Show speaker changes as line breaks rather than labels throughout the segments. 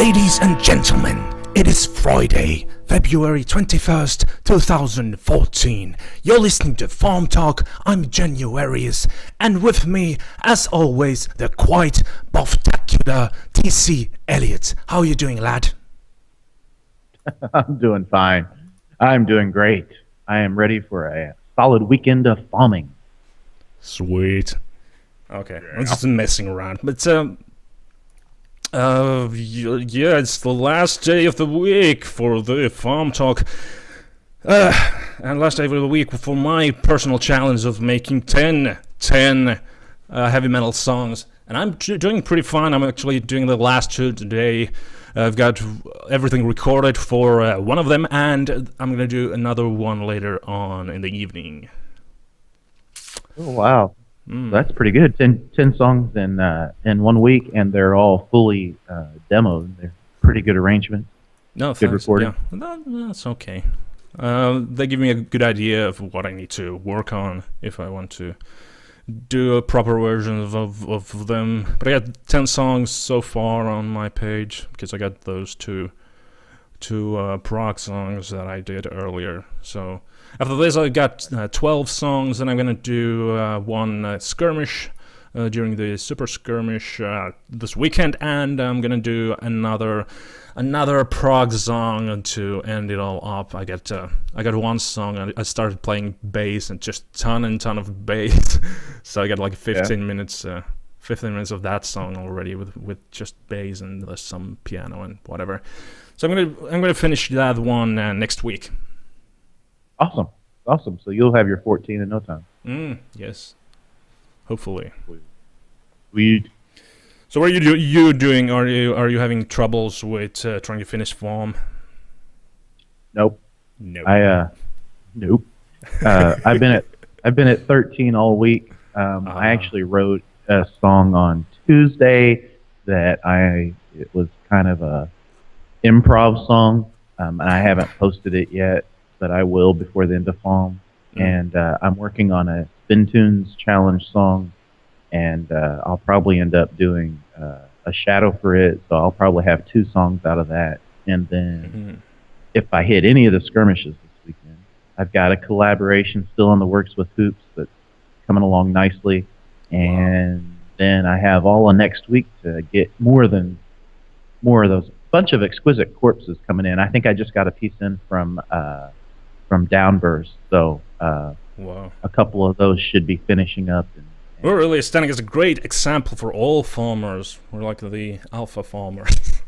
Ladies and gentlemen, it is Friday, February 21st, 2014. You're listening to FAWMtalk. I'm Ianuarius, and with me, as always, the quite buff-tacular TC Elliott. How are you doing, lad?
I'm doing fine. I'm doing great. I am ready for a solid weekend of FAWMing.
Sweet. Okay, I'm just messing around, but yeah, it's the last day of the week for the FAWMtalk. And last day of the week for my personal challenge of making 10 heavy metal songs. And I'm doing pretty fine. I'm actually doing the last two today. I've got everything recorded for one of them, and I'm going to do another one later on in the evening.
Oh, wow. That's pretty good. 10 songs in 1 week, and they're all fully demoed. They're pretty good arrangements.
No,
good
thanks.
recording.
Yeah, that's okay. They give me a good idea of what I need to work on if I want to do a proper version of them. But I got 10 songs so far on my page because I got those two prog songs that I did earlier. So after this, I got 12 songs, and I'm gonna do one skirmish during the super skirmish this weekend, and I'm gonna do another prog song to end it all up. I got one song, and I started playing bass, and just ton of bass. So I got like 15 minutes of that song already with just bass and there's some piano and whatever. So I'm gonna finish that one next week.
Awesome. So you'll have your 14 in no time.
Yes. Hopefully.
Sweet.
So what are you doing? Are you having troubles with trying to finish FAWM?
Nope.
No.
Nope. I've been at 13 all week. I actually wrote a song on Tuesday that it was kind of a improv song, and I haven't posted it yet, but I will before the end of FAWM. And I'm working on a Spin Tunes challenge song, and I'll probably end up doing a shadow for it, so I'll probably have 2 songs out of that. And then if I hit any of the skirmishes this weekend, I've got a collaboration still in the works with Hoops that's coming along nicely. And then I have all of next week to get more of those bunch of Exquisite Corpses coming in. I think I just got a piece in from Downburst, so a couple of those should be finishing up.
We're really standing as a great example for all FAWMers. We're like the alpha FAWMers.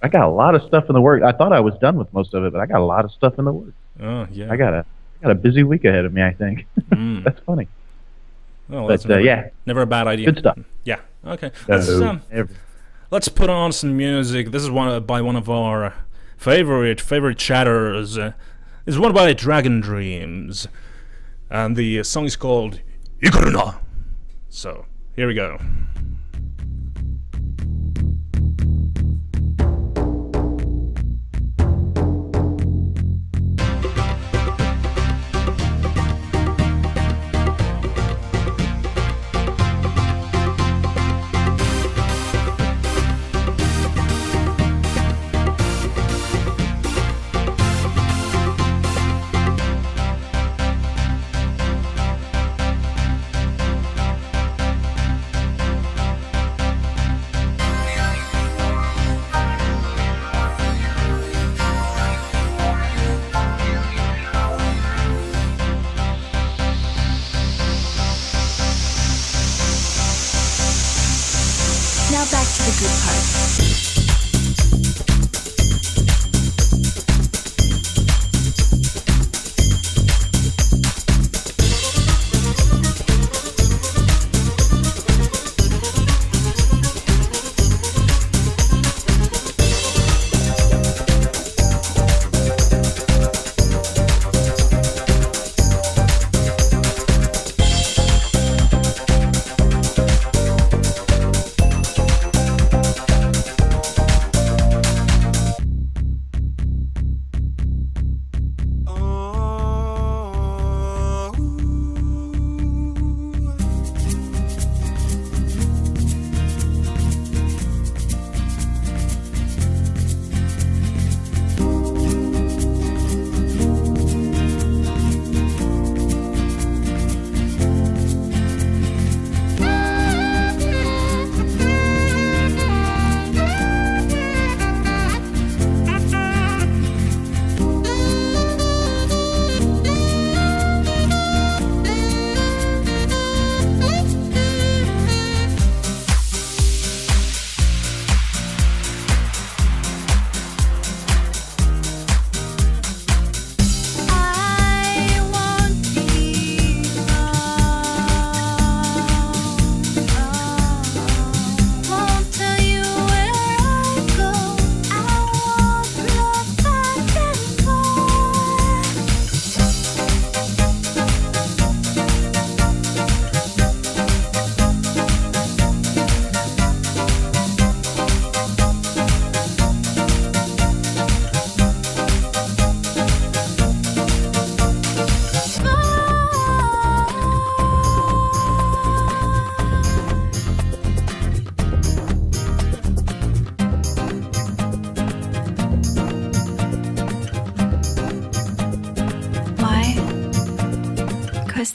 I got a lot of stuff in the works. I thought I was done with most of it, but I got a lot of stuff in the works.
Oh yeah.
I got a busy week ahead of me, I think. That's funny.
Well,
but
never a bad idea.
Good stuff.
Yeah. Okay.
Let's
put on some music. This is by one of our favorite chatters. It's one by Dragon Dreams, and the song is called Ikuruna. So here we go.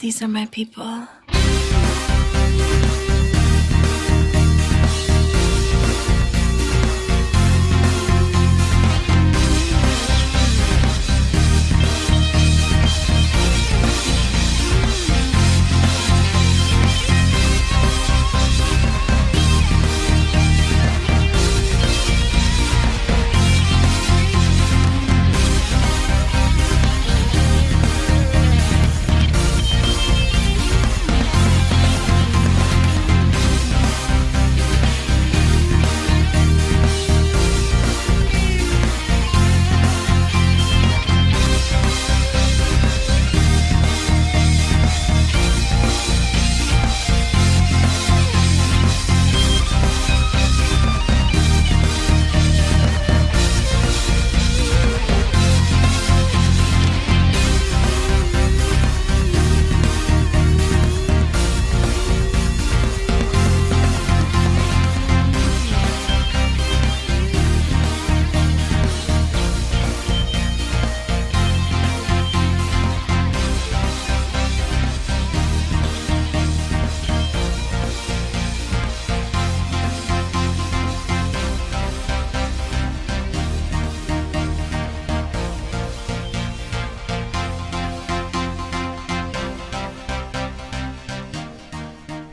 these are my people.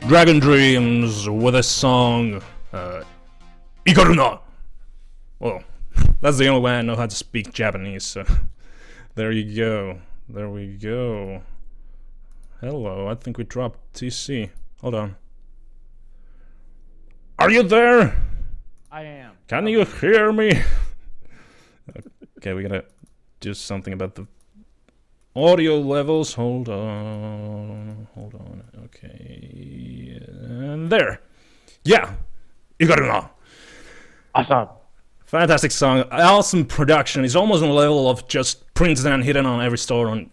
Dragon Dreams with a song, Ikaruna. Well, that's the only way I know how to speak Japanese, so there you go. There we go. Hello, I think we dropped TC. Hold on. Are you there?
I am.
Can you hear me? Okay, we gotta do something about the audio levels. Hold on. Okay, and there. Yeah, Ikaruna.
Awesome.
Fantastic song, awesome production. It's almost on the level of just printed and hidden on every store on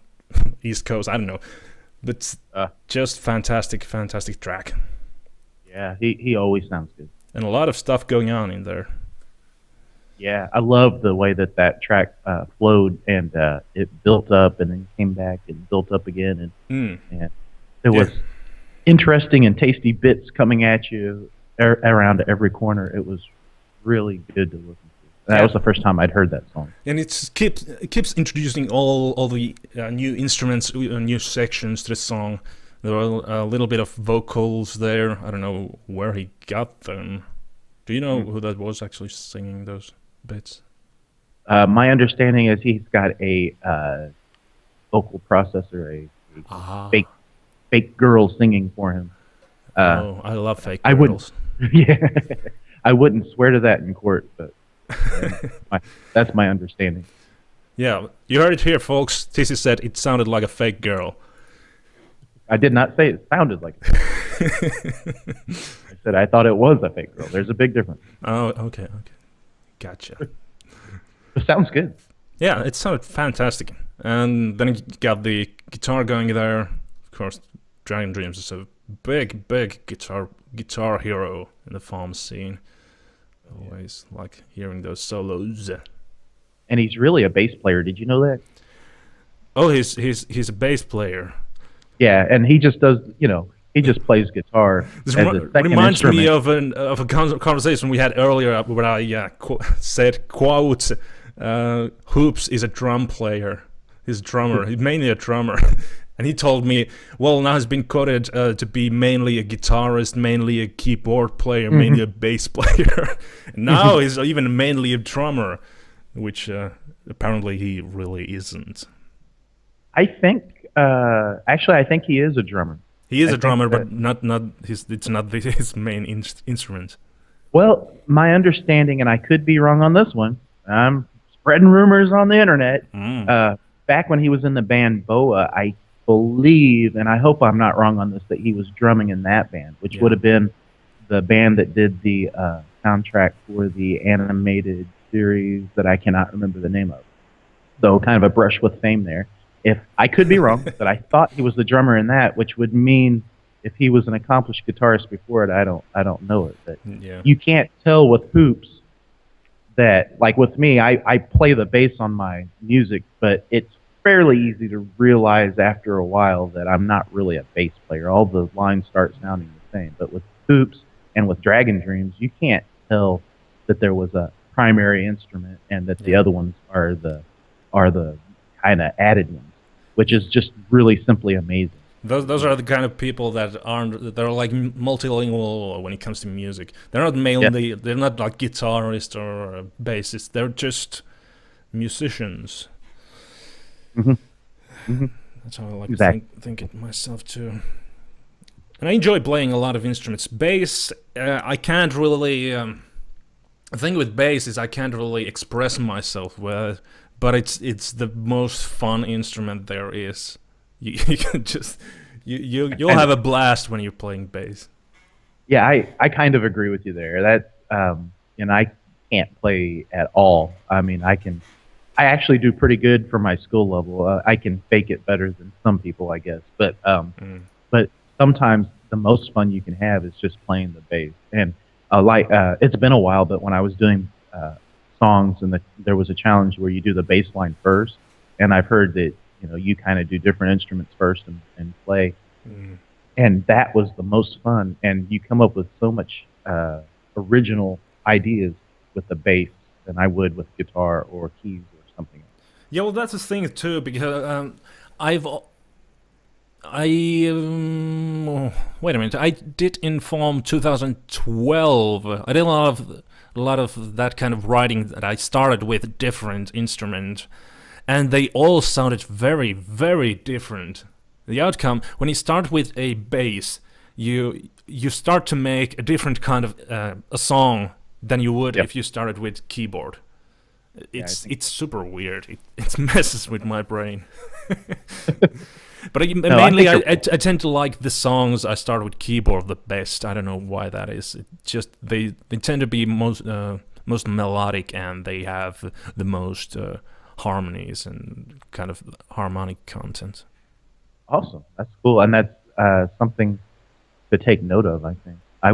East Coast. I don't know, but just fantastic track.
Yeah, he always sounds good.
And a lot of stuff going on in there.
Yeah, I love the way that track flowed, and it built up and then came back and built up again, and there was interesting and tasty bits coming at you around every corner. It was really good to listen to. That was the first time I'd heard that song.
And it keeps introducing all the new instruments, new sections to the song. There were a little bit of vocals there. I don't know where he got them. Do you know who that was actually singing those bits?
My understanding is he's got a vocal processor, a fake girl singing for him.
I love fake girls.
Yeah, I wouldn't swear to that in court, but that's my understanding.
Yeah, you heard it here, folks. TC said it sounded like a fake girl.
I did not say it sounded like a fake girl. I said I thought it was a fake girl. There's a big difference.
Oh, okay. Gotcha.
It sounds good.
Yeah, it sounded fantastic. And then you got the guitar going there. Of course, Dragon Dreams is a big guitar hero in the FAWM scene. Always like hearing those solos.
And he's really a bass player. Did you know that?
Oh, he's a bass player.
Yeah, and he just does, he just plays guitar.
This
as a second
reminds
instrument.
me of a conversation we had earlier where I said, quote, Hoops is a drum player. He's a drummer. He's mainly a drummer. And he told me, well, now he's been quoted to be mainly a guitarist, mainly a keyboard player, mainly a bass player. And now he's even mainly a drummer, which apparently he really isn't.
I think he is a drummer.
He is a drummer, but it's not his main instrument.
Well, my understanding, and I could be wrong on this one, I'm spreading rumors on the internet. Back when he was in the band Boa, I believe, and I hope I'm not wrong on this, that he was drumming in that band, which would have been the band that did the soundtrack for the animated series that I cannot remember the name of. So kind of a brush with fame there. If I could be wrong, but I thought he was the drummer in that, which would mean if he was an accomplished guitarist before it, I don't know it. But you can't tell with Hoops that, like with me, I play the bass on my music, but it's fairly easy to realize after a while that I'm not really a bass player. All the lines start sounding the same. But with Hoops and with Dragon Dreams, you can't tell that there was a primary instrument and that the other ones are the kind of added ones, which is just really simply amazing.
Those are the kind of people they're like multilingual when it comes to music. They're not mainly they're not like guitarists or bassists. They're just musicians.
Mm-hmm. Mm-hmm.
That's how I like to think it myself too. And I enjoy playing a lot of instruments. Bass, I can't really. The thing with bass is I can't really express myself with, but it's the most fun instrument there is. You can just you'll have a blast when you're playing bass.
Yeah, I kind of agree with you there. That and I can't play at all. I mean, I actually do pretty good for my school level. I can fake it better than some people, I guess. But sometimes the most fun you can have is just playing the bass. And it's been a while, but when I was doing songs and there was a challenge where you do the bass line first, and I've heard that you kind of do different instruments first and play, and that was the most fun. And you come up with so much original ideas with the bass than I would with guitar or keys or something else.
Yeah, well, that's the thing too, because wait a minute. I did in FAWM 2012. I did a lot of that kind of writing that I started with different instruments, and they all sounded very, very different. The outcome, when you start with a bass, you start to make a different kind of a song than you would if you started with keyboard. It's super weird. It messes with my brain. But mainly, I tend to like the songs I start with keyboard the best. I don't know why that is. It just they tend to be most melodic, and they have the most harmonies and kind of harmonic content.
Awesome, that's cool, and that's something to take note of. I think I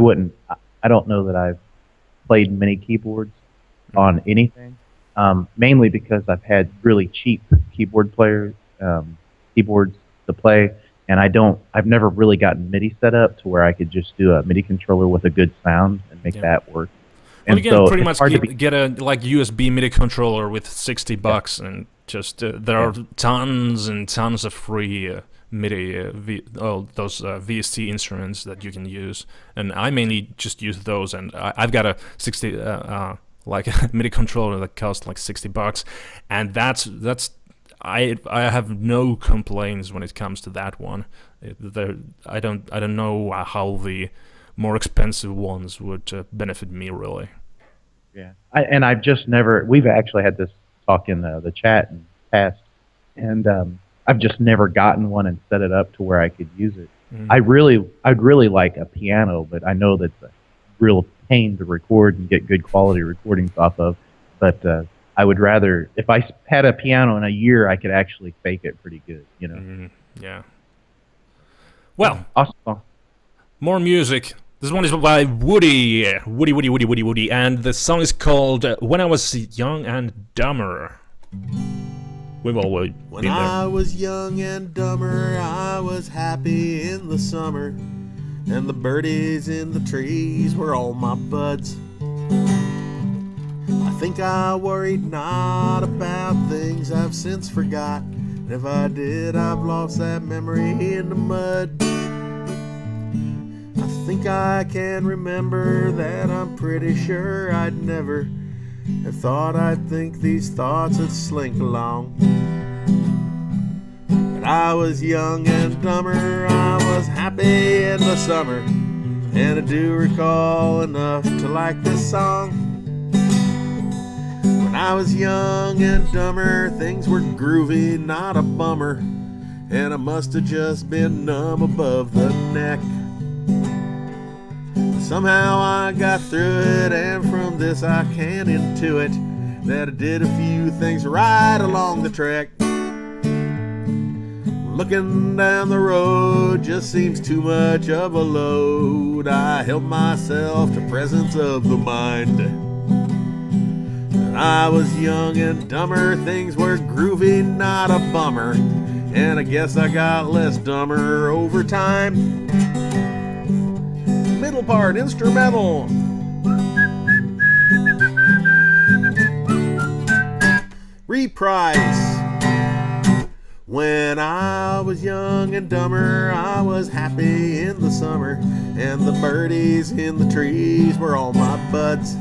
don't know that I've played many keyboards on anything, mainly because I've had really cheap keyboards to play, and I've never really gotten MIDI set up to where I could just do a MIDI controller with a good sound and make that work.
Well, you can pretty much get a like USB MIDI controller with $60, and just there are tons and tons of free MIDI those VST instruments that you can use, and I mainly just use those. And I've got a 60 like a MIDI controller that costs like $60, and that's I have no complaints when it comes to that one. I don't know how the more expensive ones would benefit me really.
Yeah, I've just never. We've actually had this talk in the chat in the past, and I've just never gotten one and set it up to where I could use it. I'd really like a piano, but I know that's a real pain to record and get good quality recordings off of. But I would rather, if I had a piano in a year, I could actually fake it pretty good,
Yeah. Well,
awesome.
More music. This one is by Woody, and the song is called "When I Was Young and Dumber." We've all been there.
When I was young and dumber, I was happy in the summer, and the birdies in the trees were all my buds. I think I worried not about things I've since forgot, and if I did, I've lost that memory in the mud. I think I can remember that I'm pretty sure I'd never have thought I'd think these thoughts would slink along. But I was young and dumber, I was happy in the summer, and I do recall enough to like this song. When I was young and dumber, things were groovy, not a bummer, and I must have just been numb above the neck. Somehow I got through it, and from this I can intuit that I did a few things right along the trek. Looking down the road just seems too much of a load. I help myself to presence of the mind. I was young and dumber, things were groovy, not a bummer. And I guess I got less dumber over time. Middle part, instrumental. Reprise. When I was young and dumber, I was happy in the summer, and the birdies in the trees were all my buds.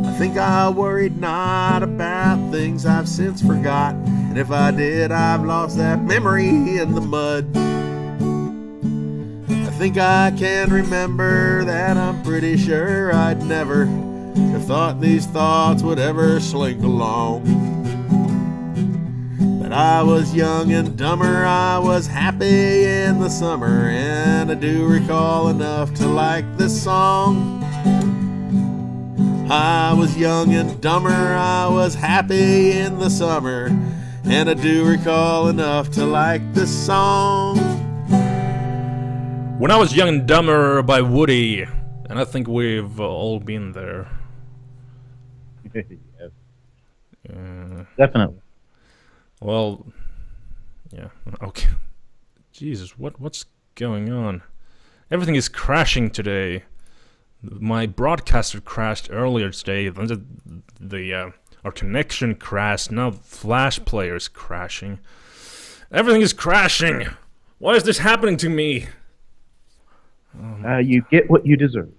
I think I worried not about things I've since forgot, and if I did, I've lost that memory in the mud. I think I can remember that I'm pretty sure I'd never have thought these thoughts would ever slink along. But I was young and dumber, I was happy in the summer, and I do recall enough to like this song. I was young and dumber, I was happy in the summer, and I do recall enough to like this song.
When I Was Young and Dumber by Woody, and I think we've all been there.
Yes. Definitely.
Well, yeah, okay. Jesus, what's going on? Everything is crashing today. My broadcaster crashed earlier today. Then our connection crashed. Now Flash Player is crashing. Everything is crashing. Why is this happening to me?
You get what you deserve.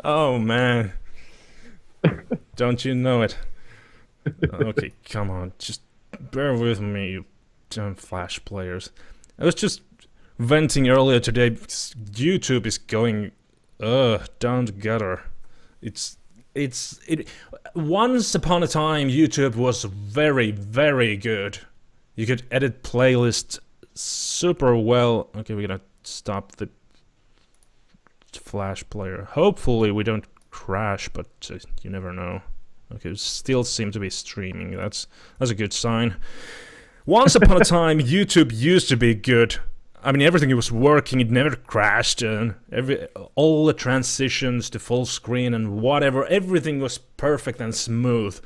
Oh man, don't you know it? Okay, come on, just bear with me, you damn Flash players. I was just venting earlier today because YouTube is going down the gutter. It once upon a time YouTube was very, very good. You could edit playlists super well. Okay, we're gonna stop the Flash player. Hopefully we don't crash, but you never know. Okay, it still seem to be streaming. That's a good sign. Once upon a time, YouTube used to be good. I mean, everything was working. It never crashed. And all the transitions to full screen and whatever, everything was perfect and smooth.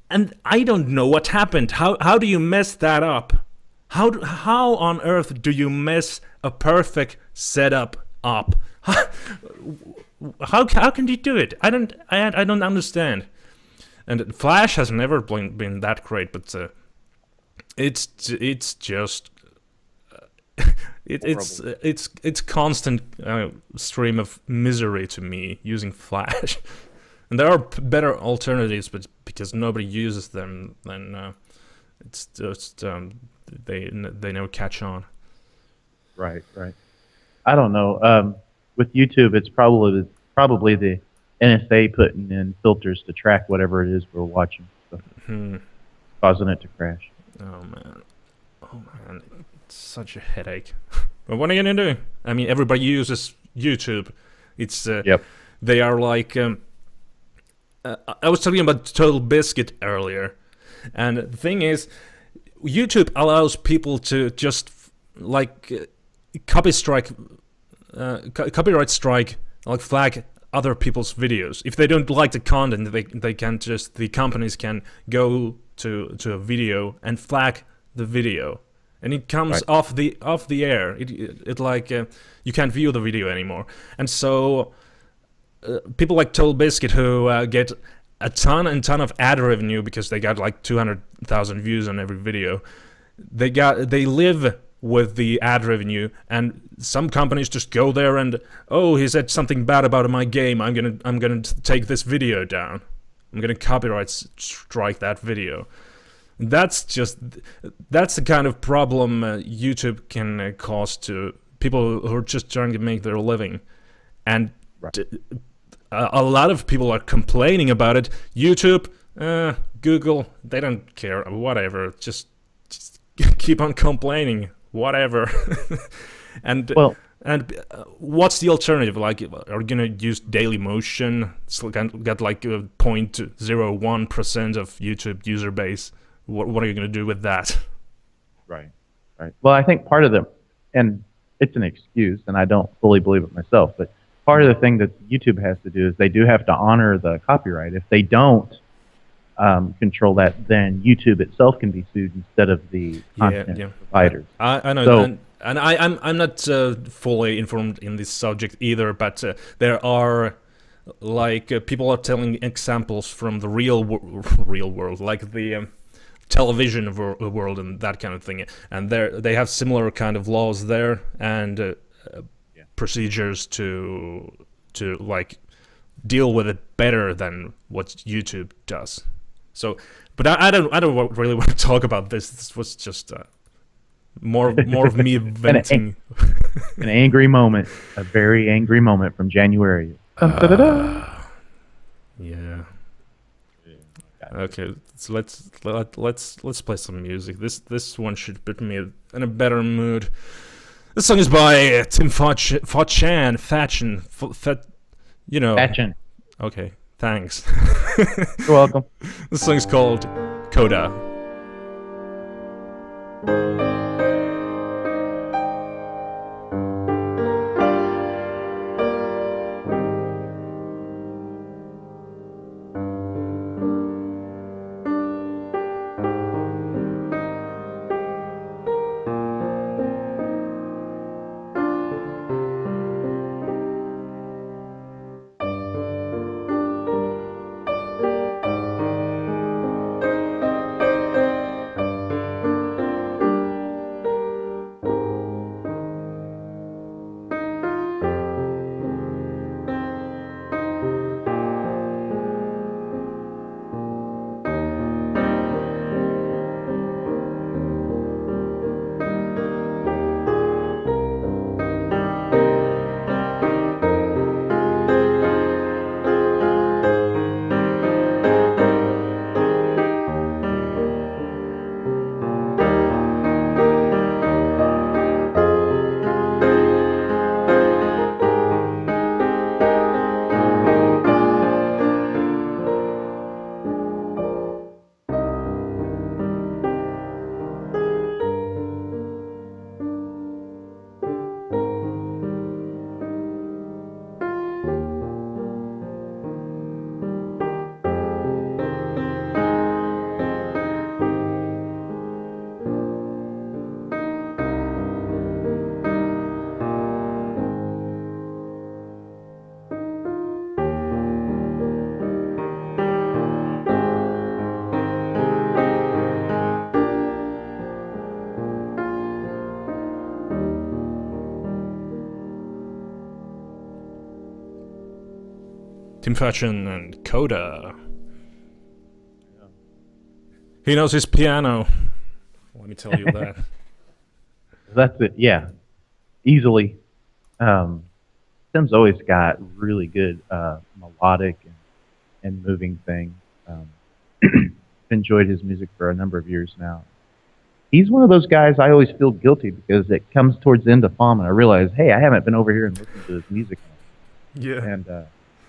And I don't know what happened. How do you mess that up? How on earth do you mess a perfect setup up? How can you do it? I don't understand. And Flash has never been that great, but it's just it's constant stream of misery to me using Flash. And there are better alternatives, but because nobody uses them, then it's just they never catch on.
Right. I don't know. With YouTube, it's probably the NSA putting in filters to track whatever it is we're watching, so causing it to crash.
Oh man, it's such a headache. But what are you gonna do? I mean, everybody uses YouTube. It's They are like I was talking about Total Biscuit earlier, and the thing is, YouTube allows people to just copyright strike, like flag other people's videos. If they don't like the content, the companies can go to a video and flag the video, and it comes off the air. You can't view the video anymore, and so people like Total Biscuit who get a ton of ad revenue because they got like 200,000 views on every video. They live with the ad revenue, and some companies just go there and, oh, he said something bad about my game, I'm gonna take this video down. I'm gonna copyright strike that video. That's the kind of problem YouTube can cause to people who are just trying to make their living. And a lot of people are complaining about it. YouTube, Google, they don't care. Whatever, just keep on complaining. Whatever. And what's the alternative? Like, are you gonna use Daily Motion? It's got like 0.01% of YouTube user base. What are you gonna do with that?
Right. Well, I think part of and it's an excuse, and I don't fully believe it myself, but part of the thing that YouTube has to do is they do have to honor the copyright. If they don't control that, then YouTube itself can be sued instead of the content providers.
I know,
So,
and I'm not fully informed in this subject either, but there are people are telling examples from the real world, like the television world and that kind of thing, and they have similar kind of laws there and procedures to like deal with it better than what YouTube does. So, but I don't really want to talk about this. This was just more of me venting.
An angry moment, a very angry moment from January.
Yeah. Okay, so let's play some music. This one should put me in a better mood. This song is by Tim Fachan.
Fachan.
Okay, thanks.
You're welcome.
This song is called Coda. Tim Fachan and Coda. He knows his piano. Let me tell you that.
That's it. Yeah, easily. Tim's always got really good melodic and moving things. Enjoyed his music for a number of years now. He's one of those guys I always feel guilty because it comes towards the end of FAWM and I realize, hey, I haven't been over here and listened to his music.
Yeah.
And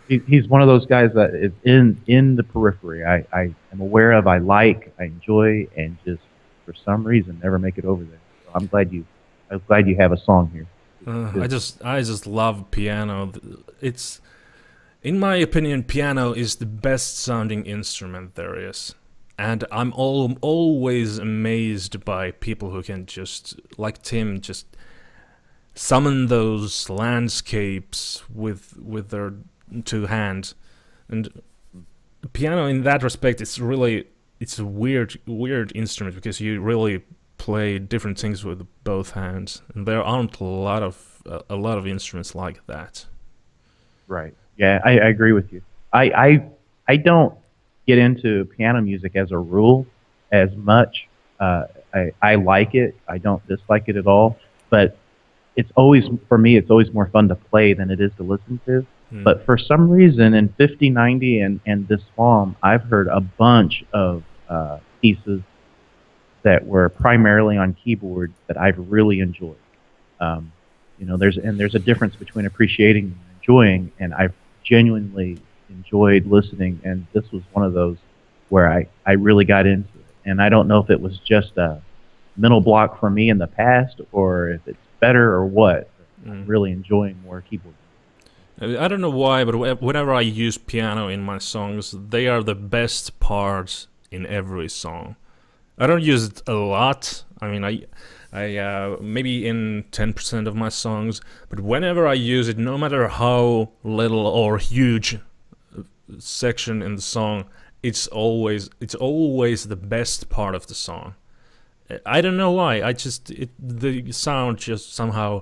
he's one of those guys that is in the periphery. I am aware of, I like, I enjoy, and just for some reason never make it over there. So I'm glad you have a song here.
I just love piano. It's, in my opinion, piano is the best sounding instrument there is. And I'm always amazed by people who can just, like Tim, just summon those landscapes with their two hands. And piano in that respect, it's a weird instrument because you really play different things with both hands, and there aren't a lot of instruments like that.
Right. Yeah, I agree with you. I don't get into piano music as a rule as much. I like it. I don't dislike it at all. But it's always, for me, it's always more fun to play than it is to listen to. But for some reason, in 5090 and this FAWM, I've heard a bunch of pieces that were primarily on keyboard that I've really enjoyed. There's a difference between appreciating and enjoying, and I've genuinely enjoyed listening, and this was one of those where I really got into it. And I don't know if it was just a mental block for me in the past or if it's better or what. I'm really enjoying more keyboard.
I don't know why, but whenever I use piano in my songs, they are the best parts in every song. I don't use it a lot. I mean, I maybe in 10% of my songs, but whenever I use it, no matter how little or huge section in the song, it's always the best part of the song. I don't know why. The sound just somehow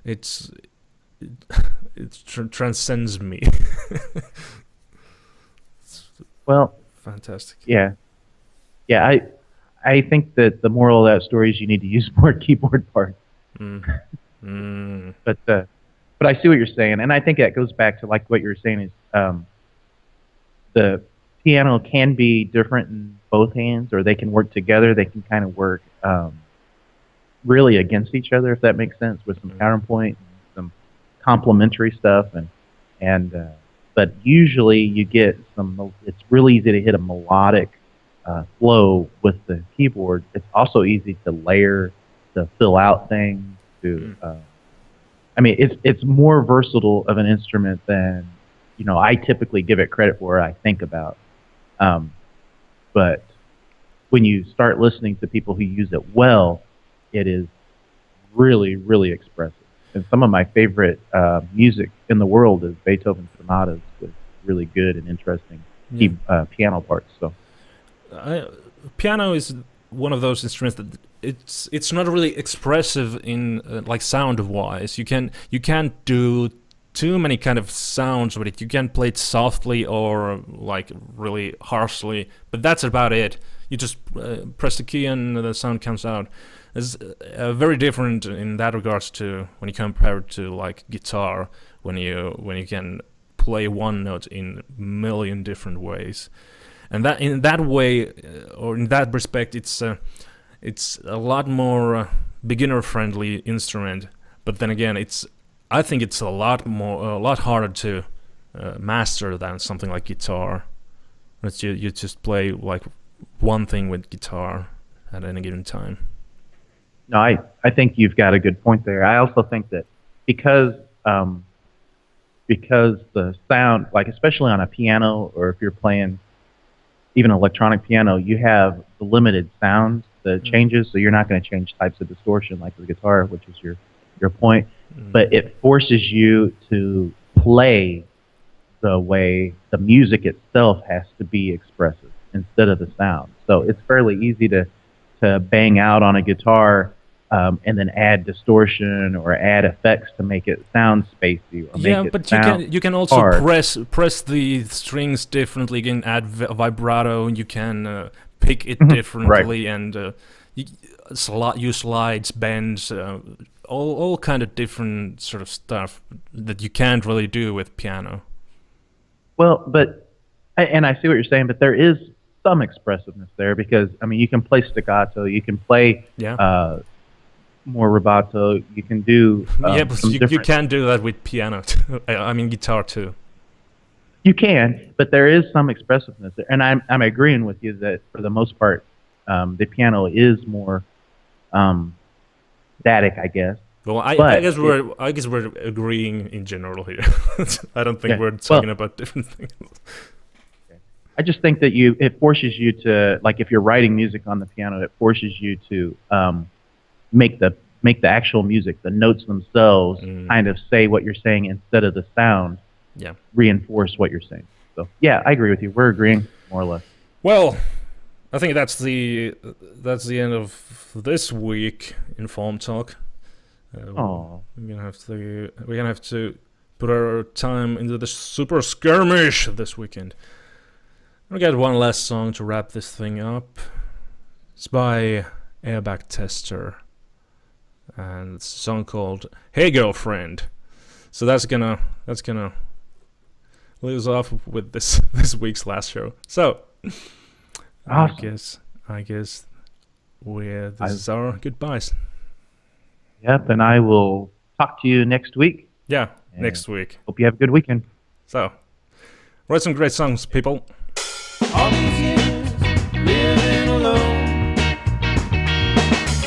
it transcends me.
Well,
fantastic.
Yeah. I think that the moral of that story is you need to use more keyboard parts. But I see what you're saying, and I think that goes back to like what you're saying is the piano can be different in both hands, or they can work together. They can kind of work really against each other, if that makes sense, with some counterpoint, some complementary stuff, but usually you get some. It's really easy to hit a melodic flow with the keyboard. It's also easy to layer, to fill out things. I mean, it's more versatile of an instrument than I typically give it credit for. I think about, but when you start listening to people who use it well, it is really, really expressive. And some of my favorite music in the world is Beethoven sonatas with really good and interesting piano parts. So,
piano is one of those instruments that it's not really expressive in like sound wise. You can't do too many kind of sounds with it. You can play it softly or like really harshly, but that's about it. You just press the key and the sound comes out. It's very different in that regards to when you compare it to like guitar, when you can play one note in a million different ways, and that in that way or in that respect, it's a lot more beginner friendly instrument. But then again, I think it's a lot harder to master than something like guitar. It's you just play like one thing with guitar at any given time.
No, I think you've got a good point there. I also think that because the sound, like especially on a piano, or if you're playing even electronic piano, you have the limited sound that changes, so you're not going to change types of distortion like the guitar, which is your point. But it forces you to play the way the music itself has to be expressive instead of the sound. So it's fairly easy to bang out on a guitar and then add distortion or add effects to make it sound spacey. Or make it
but
sound
you can also
hard.
press the strings differently. You can add vibrato, and you can pick it differently, and you slides, bends, all kind of different sort of stuff that you can't really do with piano.
Well, and I see what you're saying, but there is some expressiveness there because I mean you can play staccato, you can play more rubato, you can do
but you can do that with piano too. I mean guitar too.
You can, but there is some expressiveness there, and I'm agreeing with you that for the most part the piano is more static, I guess.
Well, I guess we're agreeing in general here. I don't think we're talking about different things.
I just think that it forces you to, like, if you're writing music on the piano, it forces you to make the actual music, the notes themselves, kind of say what you're saying instead of the sound.
Yeah.
Reinforce what you're saying. So yeah, I agree with you. We're agreeing more or less.
Well, I think that's the end of this week in FAWMtalk. We're gonna have to put our time into the super skirmish this weekend. We got one last song to wrap this thing up. It's by Airbag Tester, and it's a song called "Hey Girlfriend." So that's gonna leave us off with this week's last show. So
awesome.
I guess this is our goodbyes.
Yep, and I will talk to you next week.
Yeah, next week.
Hope you have a good weekend.
So, write some great songs, people.
All these years living alone,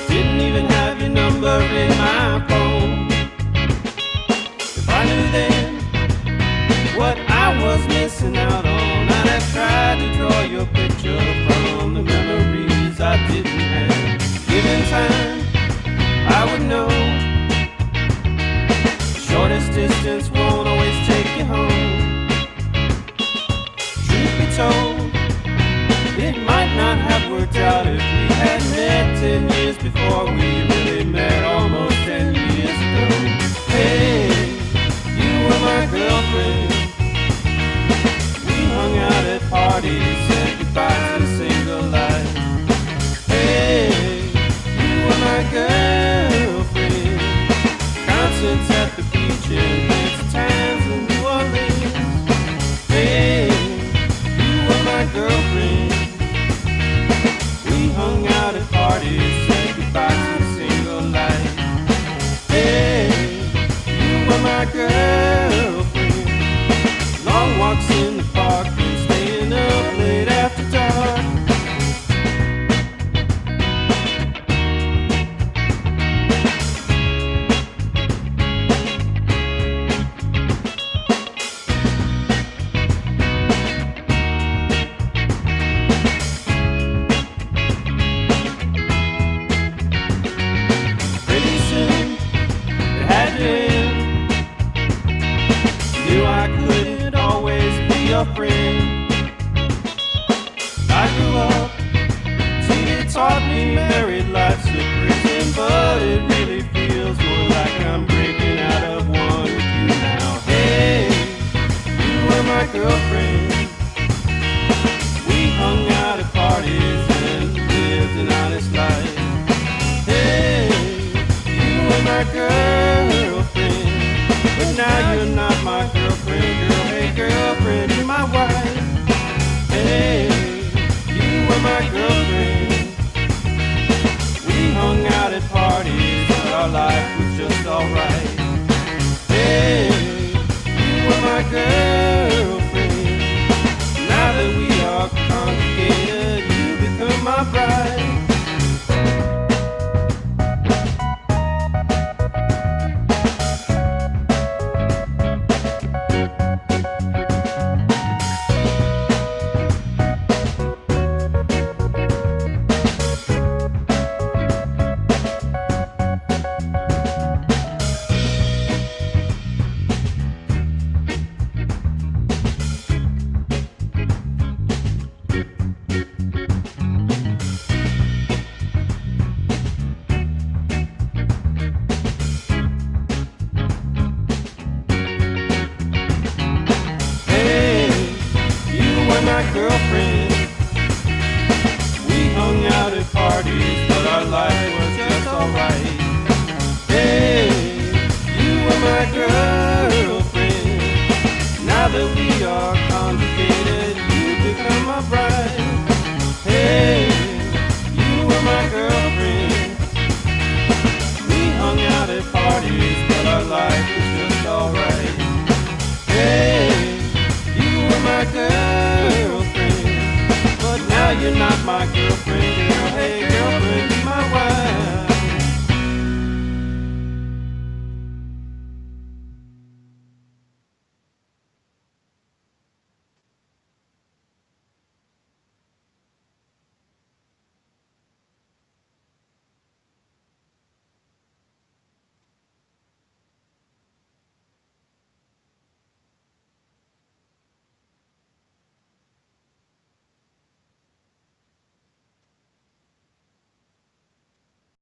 didn't even have your number in my phone. If I knew then missing out on. I'd have tried to draw your picture from the memories I didn't have. Given time, I would know. Shortest distance won't always take you home. Truth be told, it might not have worked out if we had met 10 years before we really met almost 10 years ago. Hey, you were my girlfriend. We hung out at parties, said goodbye to single life. Hey, you were my girlfriend. Concerts at the beach and fancy times in New Orleans. Hey, you were my girlfriend. We hung out at parties, said goodbye to single life. Hey, you were my girlfriend. Long walks in the park and staying up late after dark. Pretty soon, it had to end. Knew I couldn't always be your friend. I grew up, TV taught me married life's a prison, but it really feels more like I'm breaking out of one with you now. Hey, you were my girlfriend. We hung out at parties and lived an honest life. Hey, you were my girlfriend, but now you're not my girlfriend, girl. Hey, girlfriend, you're my wife. Hey, you were my girlfriend. We hung out at parties, but our life was just alright. Hey, you were my girlfriend. Now that we are congregated, you become my bride. Hey, you were my girlfriend. We hung out at parties, but our life was just alright. Hey, you were my girlfriend. Now that we